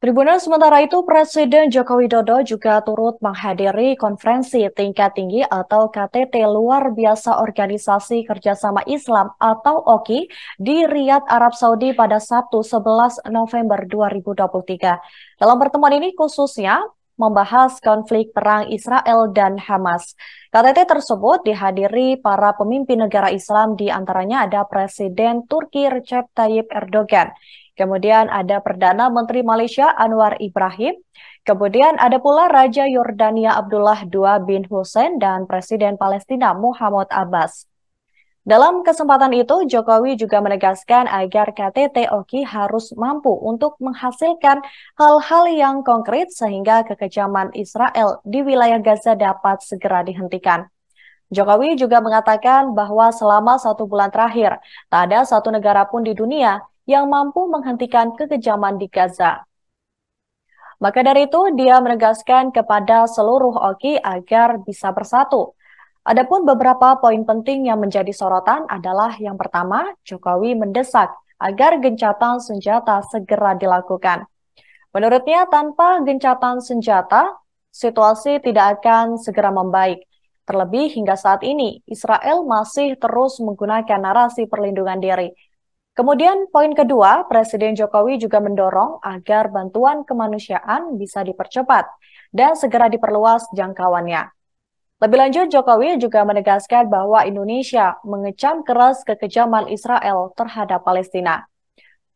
Tribunal sementara itu, Presiden Joko Widodo juga turut menghadiri konferensi tingkat tinggi atau KTT luar biasa Organisasi Kerjasama Islam atau OKI di Riyadh, Arab Saudi pada Sabtu 11 November 2023. Dalam pertemuan ini khususnya membahas konflik perang Israel dan Hamas. KTT tersebut dihadiri para pemimpin negara Islam, di antaranya ada Presiden Turki Recep Tayyip Erdogan. Kemudian ada Perdana Menteri Malaysia Anwar Ibrahim. Kemudian ada pula Raja Yordania Abdullah II bin Hussein dan Presiden Palestina Muhammad Abbas. Dalam kesempatan itu, Jokowi juga menegaskan agar KTT OKI harus mampu untuk menghasilkan hal-hal yang konkret sehingga kekejaman Israel di wilayah Gaza dapat segera dihentikan. Jokowi juga mengatakan bahwa selama 1 bulan terakhir, tak ada satu negara pun di dunia yang mampu menghentikan kekejaman di Gaza. Maka dari itu, dia menegaskan kepada seluruh OKI agar bisa bersatu. Adapun beberapa poin penting yang menjadi sorotan adalah yang pertama, Jokowi mendesak agar gencatan senjata segera dilakukan. Menurutnya, tanpa gencatan senjata, situasi tidak akan segera membaik. Terlebih hingga saat ini, Israel masih terus menggunakan narasi perlindungan diri. Kemudian poin kedua, Presiden Jokowi juga mendorong agar bantuan kemanusiaan bisa dipercepat dan segera diperluas jangkauannya. Lebih lanjut, Jokowi juga menegaskan bahwa Indonesia mengecam keras kekejaman Israel terhadap Palestina.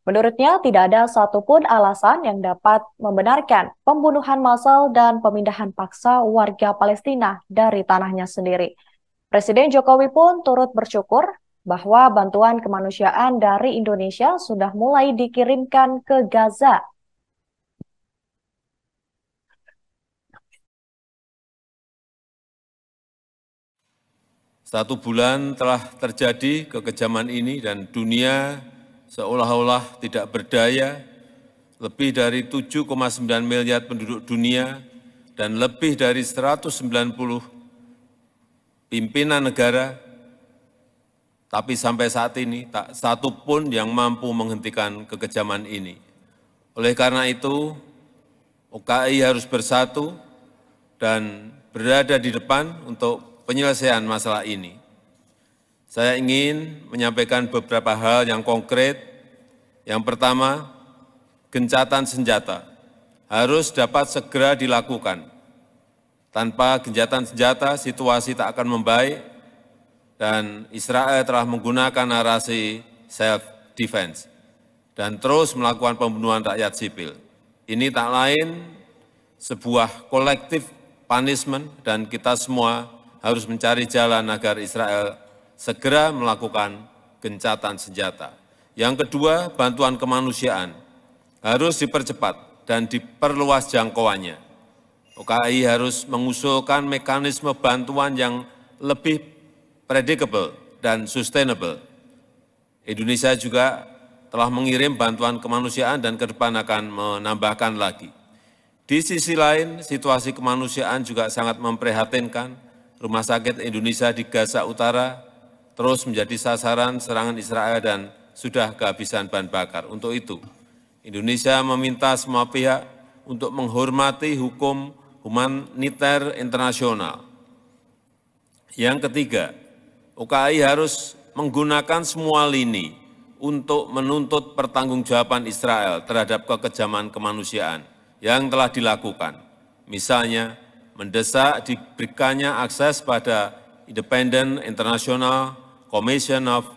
Menurutnya, tidak ada satupun alasan yang dapat membenarkan pembunuhan massal dan pemindahan paksa warga Palestina dari tanahnya sendiri. Presiden Jokowi pun turut bersyukur bahwa bantuan kemanusiaan dari Indonesia sudah mulai dikirimkan ke Gaza. Satu bulan telah terjadi kekejaman ini dan dunia seolah-olah tidak berdaya. Lebih dari 7,9 miliar penduduk dunia dan lebih dari 190 pimpinan negara, tapi sampai saat ini tak satu pun yang mampu menghentikan kekejaman ini. Oleh karena itu, OKI harus bersatu dan berada di depan untuk penyelesaian masalah ini. Saya ingin menyampaikan beberapa hal yang konkret. Yang pertama, gencatan senjata harus dapat segera dilakukan. Tanpa gencatan senjata, situasi tak akan membaik, dan Israel telah menggunakan narasi self-defense dan terus melakukan pembunuhan rakyat sipil. Ini tak lain sebuah collective punishment dan kita semua harus mencari jalan agar Israel segera melakukan gencatan senjata. Yang kedua, bantuan kemanusiaan harus dipercepat dan diperluas jangkauannya. OKI harus mengusulkan mekanisme bantuan yang lebih predictable dan sustainable. Indonesia juga telah mengirim bantuan kemanusiaan dan ke depan akan menambahkan lagi. Di sisi lain, situasi kemanusiaan juga sangat memprihatinkan. Rumah sakit Indonesia di Gaza Utara terus menjadi sasaran serangan Israel dan sudah kehabisan bahan bakar. Untuk itu, Indonesia meminta semua pihak untuk menghormati hukum humaniter internasional. Yang ketiga, OKI harus menggunakan semua lini untuk menuntut pertanggungjawaban Israel terhadap kekejaman kemanusiaan yang telah dilakukan. Misalnya, mendesak diberikannya akses pada Independent International Commission of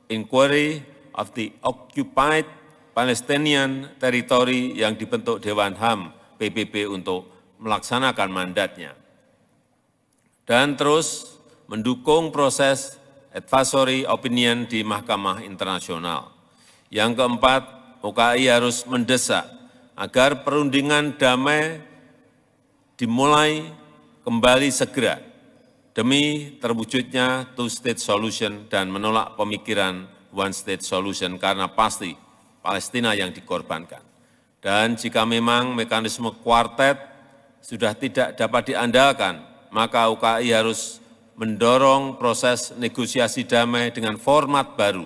Inquiry of the Occupied Palestinian Territory yang dibentuk Dewan HAM PBB untuk melaksanakan mandatnya. Dan terus mendukung proses advisory opinion di Mahkamah Internasional. Yang keempat, OKI harus mendesak agar perundingan damai dimulai kembali segera demi terwujudnya two-state solution dan menolak pemikiran one-state solution karena pasti Palestina yang dikorbankan. Dan jika memang mekanisme kuartet sudah tidak dapat diandalkan, maka OKI harus mendorong proses negosiasi damai dengan format baru,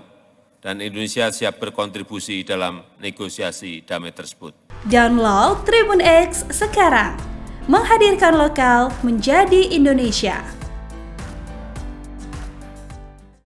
dan Indonesia siap berkontribusi dalam negosiasi damai tersebut. Download Tribun X sekarang, menghadirkan lokal menjadi Indonesia.